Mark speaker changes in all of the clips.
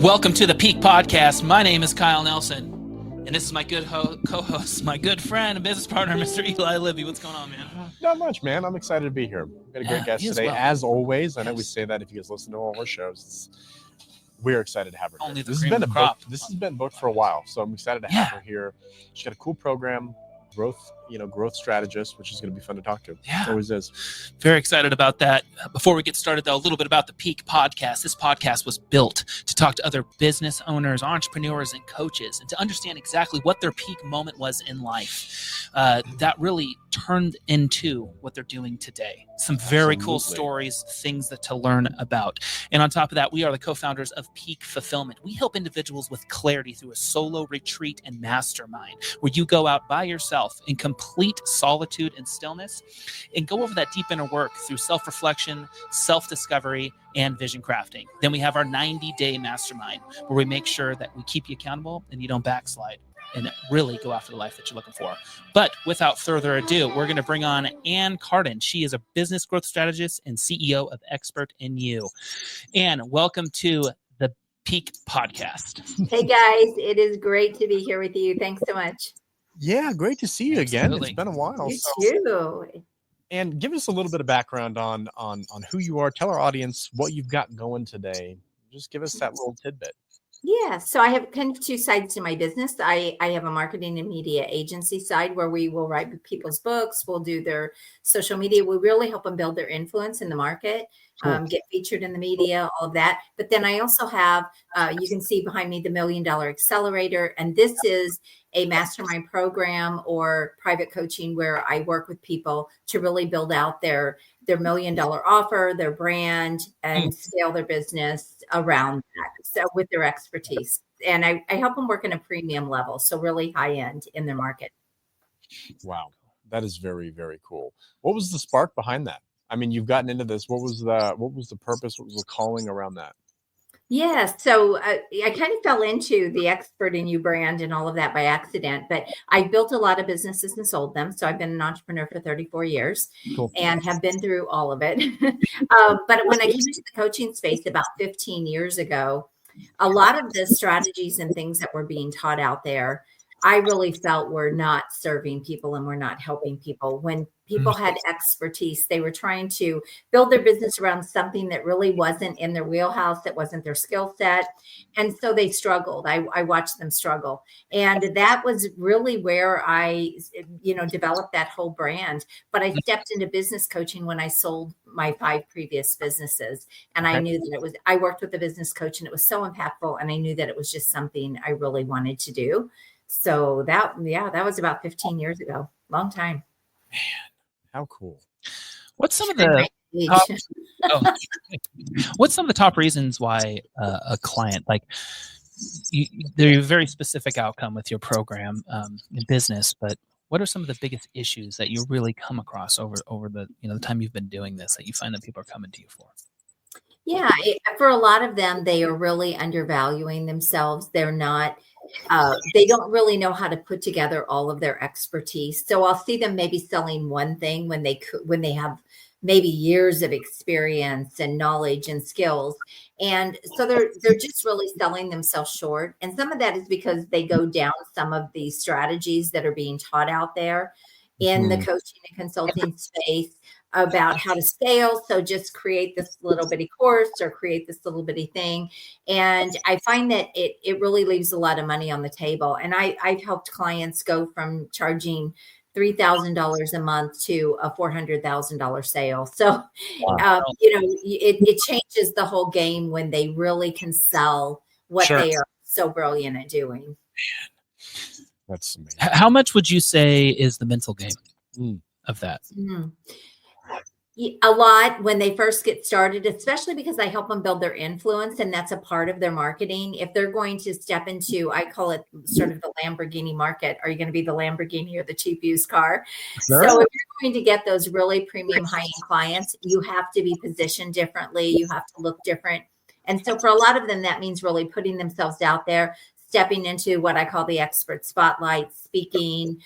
Speaker 1: Welcome to the Peak Podcast. My name is Kyle Nelson, and this is my good co-host, my good friend and business partner, Mr. Eli Libby. What's going on, man?
Speaker 2: Not much, man. I'm excited to be here. We've got a great guest today, as always. I know we say that if you guys listen to all of our shows. We're excited to have her here.
Speaker 1: Only the
Speaker 2: This
Speaker 1: cream
Speaker 2: has
Speaker 1: of
Speaker 2: been
Speaker 1: the crop.
Speaker 2: This has been booked for a while, so I'm excited to have her here. She's got a cool program, growth strategist, which is going to be fun to talk to.
Speaker 1: Yeah.
Speaker 2: Always is.
Speaker 1: Very excited about that. Before we get started, though, a little bit about the Peak Podcast. This podcast was built to talk to other business owners, entrepreneurs, and coaches, and to understand exactly what their peak moment was in life. That really turned into what they're doing today. Some very cool stories, things to learn about. And on top of that, we are the co-founders of Peak Fulfillment. We help individuals with clarity through a solo retreat and mastermind, where you go out by yourself in complete solitude and stillness and go over that deep inner work through self-reflection, self-discovery, and vision crafting. Then we have our 90-day mastermind, where we make sure that we keep you accountable and you don't backslide and really go after the life that you're looking for. But without further ado, we're going to bring on Ann Carden. She is a business growth strategist and CEO of Expert in You. Ann, welcome to the Peak Podcast.
Speaker 3: Hey guys, it is great to be here with you. Thanks so much.
Speaker 2: Yeah, great to see you again.
Speaker 1: Absolutely.
Speaker 2: It's been a while.
Speaker 3: You too.
Speaker 2: And give us a little bit of background on who you are. Tell our audience what you've got going today. Just give us that little tidbit.
Speaker 3: Yeah, so I have kind of two sides to my business. I have a marketing and media agency side where we will write people's books. We'll do their social media. We really help them build their influence in the market, get featured in the media, all of that. But then I also have, you can see behind me, the $1 Million Accelerator. And this is a mastermind program or private coaching where I work with people to really build out their $1 million offer, their brand, and scale their business around that. So with their expertise. And I help them work in a premium level. So really high end in their market.
Speaker 2: Wow. That is very, very cool. What was the spark behind that? I mean, you've gotten into this. What was the purpose? What was the calling around that?
Speaker 3: Yeah, so I kind of fell into the Expert in You brand and all of that by accident, but I built a lot of businesses and sold them. So I've been an entrepreneur for 34 years and have been through all of it. But when I came into the coaching space about 15 years ago, a lot of the strategies and things that were being taught out there, I really felt were not serving people and were not helping people. When people had expertise, they were trying to build their business around something that really wasn't in their wheelhouse, that wasn't their skill set. And so they struggled. I watched them struggle. And that was really where I, developed that whole brand. But I stepped into business coaching when I sold my 5 previous businesses. And I knew that I worked with a business coach and it was so impactful. And I knew that it was just something I really wanted to do. So that was about 15 years ago. Long time.
Speaker 2: Man, how cool.
Speaker 1: What's some of the top reasons why a client, like there's a very specific outcome with your program in business, but what are some of the biggest issues that you really come across over the the time you've been doing this that you find that people are coming to you for?
Speaker 3: Yeah, for a lot of them, they are really undervaluing themselves. They're not, they don't really know how to put together all of their expertise. So I'll see them maybe selling one thing when they have maybe years of experience and knowledge and skills. And so they're just really selling themselves short. And some of that is because they go down some of these strategies that are being taught out there in the coaching and consulting space about how to scale. So just create this little bitty course or create this little bitty thing. And I find that it really leaves a lot of money on the table. And I've helped clients go from charging $3,000 a month to a $400,000 sale. So, it changes the whole game when they really can sell what they are so brilliant at doing.
Speaker 2: That's amazing.
Speaker 1: How much would you say is the mental game of that?
Speaker 3: A lot when they first get started, especially because I help them build their influence, and that's a part of their marketing. If they're going to step into, I call it sort of the Lamborghini market, are you going to be the Lamborghini or the cheap used car? Sure. So if you're going to get those really premium high-end clients, you have to be positioned differently. You have to look different. And so for a lot of them, that means really putting themselves out there, stepping into what I call the expert spotlight, speaking,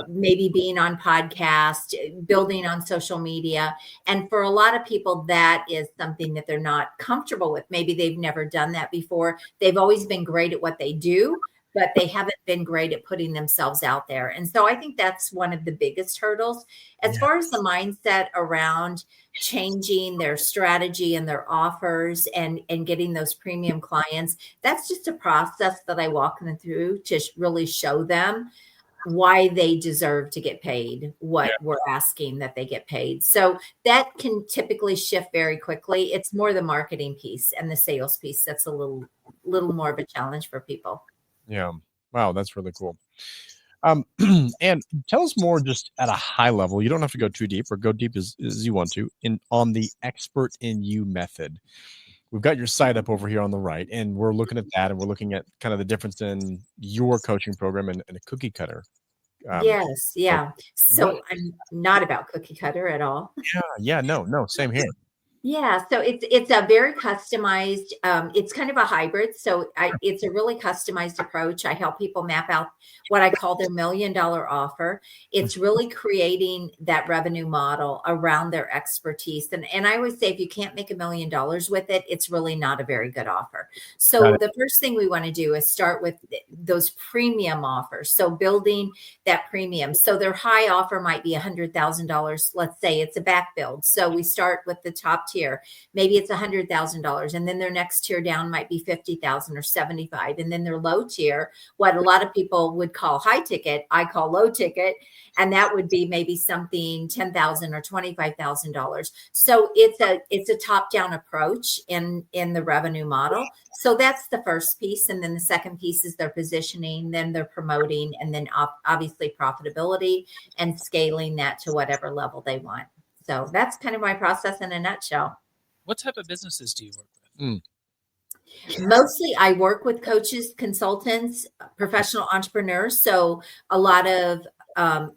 Speaker 3: maybe being on podcast, building on social media. And for a lot of people, that is something that they're not comfortable with. Maybe they've never done that before. They've always been great at what they do, but they haven't been great at putting themselves out there. And so I think that's one of the biggest hurdles. As far as the mindset around changing their strategy and their offers and getting those premium clients, that's just a process that I walk them through to really show them why they deserve to get paid what we're asking that they get paid. So that can typically shift very quickly. It's more the marketing piece and the sales piece that's a little more of a challenge for people.
Speaker 2: Yeah. Wow, that's really cool. And tell us more just at a high level. You don't have to go too deep, or go deep as you want to, on the expert in you method. We've got your site up over here on the right, and we're looking at that, and we're looking at kind of the difference in your coaching program and a cookie cutter.
Speaker 3: Yes. Yeah. So I'm not about cookie cutter at all.
Speaker 2: Yeah. No, same here.
Speaker 3: Yeah, so it's a very customized. It's kind of a hybrid. So it's a really customized approach. I help people map out what I call their $1 million offer. It's really creating that revenue model around their expertise. And I always say, if you can't make $1 million with it, it's really not a very good offer. So the first thing we want to do is start with those premium offers. So building that premium. So their high offer might be $100,000. Let's say it's a back build. So we start with the top tier. Maybe it's $100,000, and then their next tier down might be 50,000 or 75, and then their low tier, what a lot of people would call high ticket, I call low ticket, and that would be maybe something $10,000 or $25,000. So it's a top down approach in the revenue model. So that's the first piece, and then the second piece is their positioning, then they're promoting, and then obviously profitability and scaling that to whatever level they want. So that's kind of my process in a nutshell.
Speaker 1: What type of businesses do you work with?
Speaker 3: Mostly I work with coaches, consultants, professional entrepreneurs. So a lot of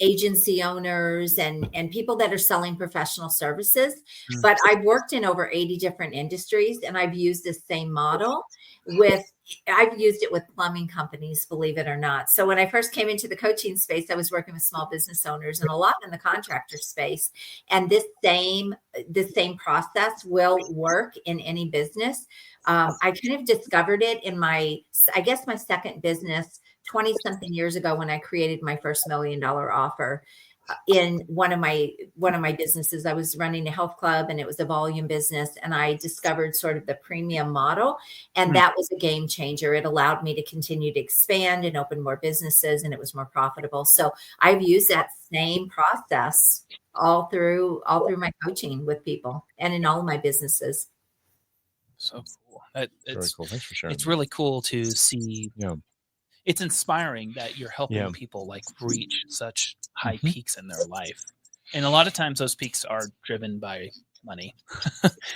Speaker 3: agency owners and people that are selling professional services. But I've worked in over 80 different industries, and I've used this same model I've used it with plumbing companies, believe it or not. So when I first came into the coaching space, I was working with small business owners and a lot in the contractor space. And this same process will work in any business. I kind of discovered it in my second business 20 something years ago, when I created my first $1 million offer. In one of my businesses, I was running a health club, and it was a volume business, and I discovered sort of the premium model, and that was a game changer. It allowed me to continue to expand and open more businesses, and it was more profitable. So I've used that same process all through my coaching with people and in all of my businesses.
Speaker 1: So cool.
Speaker 2: Very cool. Thanks for sharing.
Speaker 1: It's really cool to see. It's inspiring that you're helping people like reach such high peaks in their life. And a lot of times those peaks are driven by money.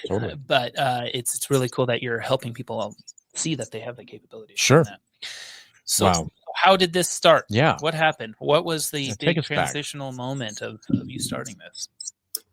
Speaker 1: Totally. But it's really cool that you're helping people see that they have the capability. Sure. That. So how did this start? Yeah. What happened? What was the big transitional moment of you starting this?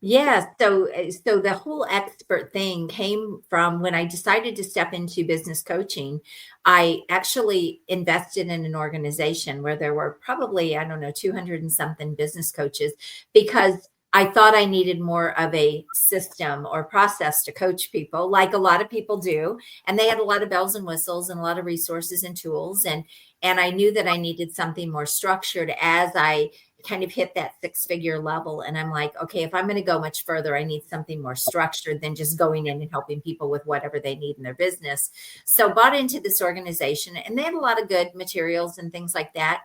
Speaker 3: Yeah. So the whole expert thing came from when I decided to step into business coaching. I actually invested in an organization where there were probably, 200 and something business coaches, because I thought I needed more of a system or process to coach people, like a lot of people do. And they had a lot of bells and whistles and a lot of resources and tools. And I knew that I needed something more structured as I kind of hit that 6-figure level. And I'm like, okay, if I'm going to go much further, I need something more structured than just going in and helping people with whatever they need in their business. So bought into this organization, and they had a lot of good materials and things like that.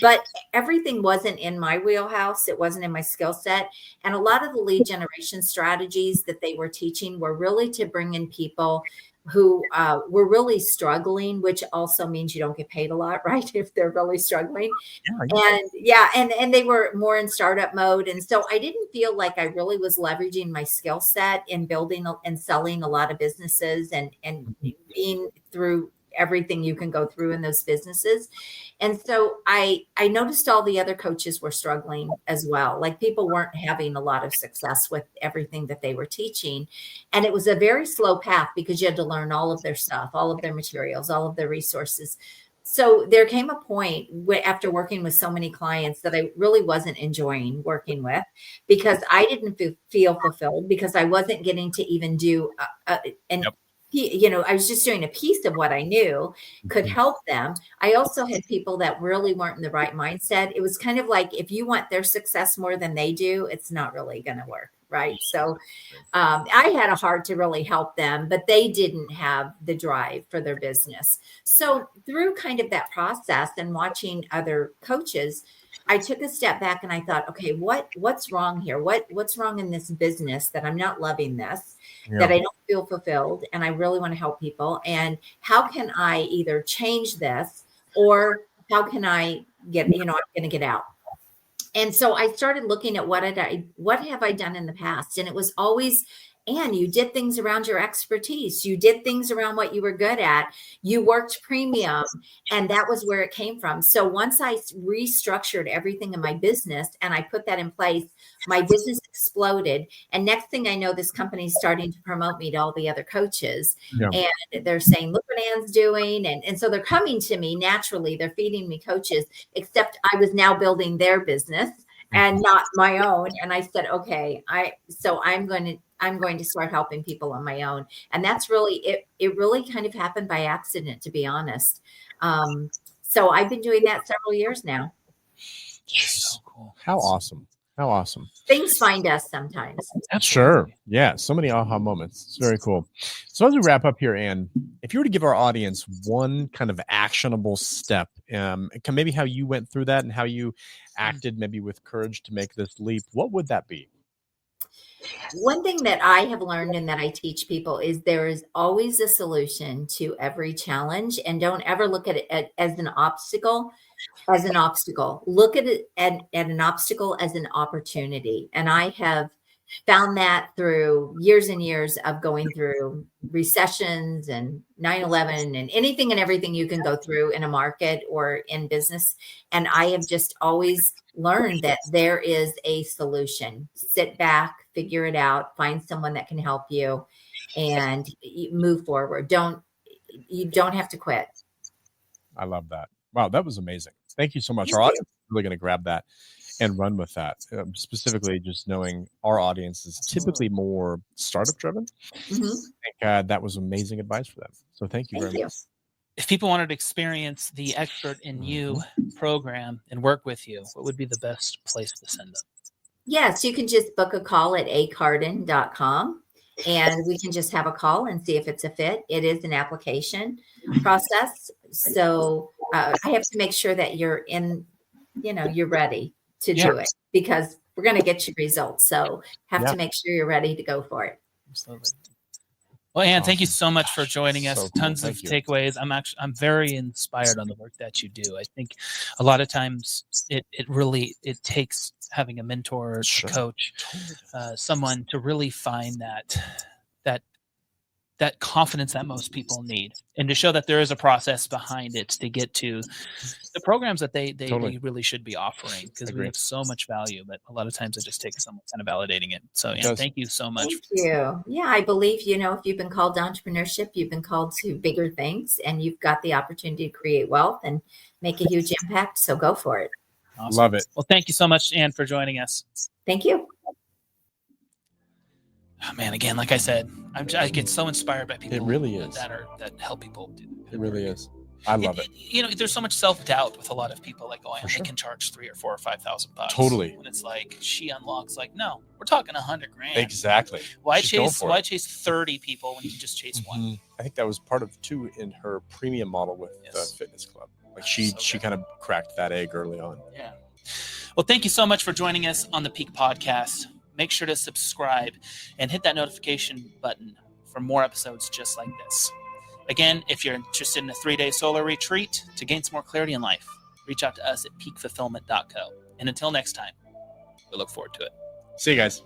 Speaker 3: But everything wasn't in my wheelhouse. It wasn't in my skill set. And a lot of the lead generation strategies that they were teaching were really to bring in people who were really struggling, which also means you don't get paid a lot, right? If they're really struggling. And they were more in startup mode. And so I didn't feel like I really was leveraging my skill set in building and selling a lot of businesses and being through everything you can go through in those businesses. And so I noticed all the other coaches were struggling as well. Like, people weren't having a lot of success with everything that they were teaching. And it was a very slow path, because you had to learn all of their stuff, all of their materials, all of their resources. So there came a point after working with so many clients that I really wasn't enjoying working with, because I didn't feel fulfilled, because I wasn't getting to even do an
Speaker 2: Yep.
Speaker 3: I was just doing a piece of what I knew could help them. I also had people that really weren't in the right mindset. It was kind of like, if you want their success more than they do, it's not really going to work. Right. So I had a heart to really help them, but they didn't have the drive for their business. So through kind of that process and watching other coaches, I took a step back and I thought, okay, what's wrong here? What's wrong in this business that I'm not loving this, that I don't feel fulfilled, and I really want to help people? And how can I either change this, or how can I get, I'm going to get out? And so I started looking at what have I done in the past? And it was always, Ann, you did things around your expertise. You did things around what you were good at. You worked premium, and that was where it came from. So once I restructured everything in my business and I put that in place, my business exploded. And next thing I know, this company is starting to promote me to all the other coaches.
Speaker 2: Yeah.
Speaker 3: And they're saying, look what Ann's doing. And so they're coming to me naturally. They're feeding me coaches, except I was now building their business and not my own. And I said, okay, I'm going to start helping people on my own. And that's really it really kind of happened by accident, to be honest. So I've been doing that several years now.
Speaker 1: So cool.
Speaker 2: How awesome. How awesome.
Speaker 3: Things find us sometimes.
Speaker 2: Sure. Yeah. So many aha moments. It's very cool. So as we wrap up here, Ann, if you were to give our audience one kind of actionable step, maybe how you went through that and how you acted maybe with courage to make this leap, what would that be?
Speaker 3: One thing that I have learned and that I teach people is there is always a solution to every challenge, and don't ever look at it as an obstacle. Look at it at an obstacle as an opportunity. And I have found that through years and years of going through recessions and 9/11 and anything and everything you can go through in a market or in business. And I have just always learned that there is a solution. Sit back, figure it out, find someone that can help you, and move forward. You don't have to quit.
Speaker 2: I love that. Wow, that was amazing. Thank you so much. Our audience is really going to grab that and run with that. Specifically, just knowing our audience is typically more startup driven. I think that was amazing advice for them. So thank you very much.
Speaker 1: If people wanted to experience the Expert in You program and work with you, what would be the best place to send them?
Speaker 3: Yes, you can just book a call at acarden.com, and we can just have a call and see if it's a fit. It is an application process. So I have to make sure that you're ready to do it, because we're going to get you results. So have to make sure you're ready to go for it.
Speaker 1: Absolutely. Well, Ann, thank you so much for joining us.
Speaker 2: So cool.
Speaker 1: Tons of takeaways. I'm very inspired on the work that you do. I think a lot of times it takes having a mentor, a coach, someone to really find that confidence that most people need, and to show that there is a process behind it to get to the programs that they really should be offering, because we have so much value, but a lot of times it just takes someone kind of validating it. So thank you so much.
Speaker 3: Thank you. Yeah, I believe, if you've been called to entrepreneurship, you've been called to bigger things, and you've got the opportunity to create wealth and make a huge impact. So go for it.
Speaker 1: Awesome.
Speaker 2: Love it.
Speaker 1: Well, thank you so much, Ann, for joining us.
Speaker 3: Thank you.
Speaker 1: Oh, man, again, like I said, I get so inspired by people.
Speaker 2: It really is.
Speaker 1: that help people do.
Speaker 2: It really is. I love it.
Speaker 1: There's so much self-doubt with a lot of people, like, I can charge $3,000 or $4,000 or $5,000.
Speaker 2: Totally.
Speaker 1: When it's like she unlocks, like, no, we're talking $100,000.
Speaker 2: Exactly.
Speaker 1: Why chase 30 people when you can just chase one?
Speaker 2: I think that was part of too in her premium model with the fitness club. Like she kind of cracked that egg early on.
Speaker 1: Yeah. Well, thank you so much for joining us on the Peak Podcast. Make sure to subscribe and hit that notification button for more episodes just like this. Again, if you're interested in a 3-day solar retreat to gain some more clarity in life, reach out to us at peakfulfillment.co. And until next time, we look forward to it.
Speaker 2: See you guys.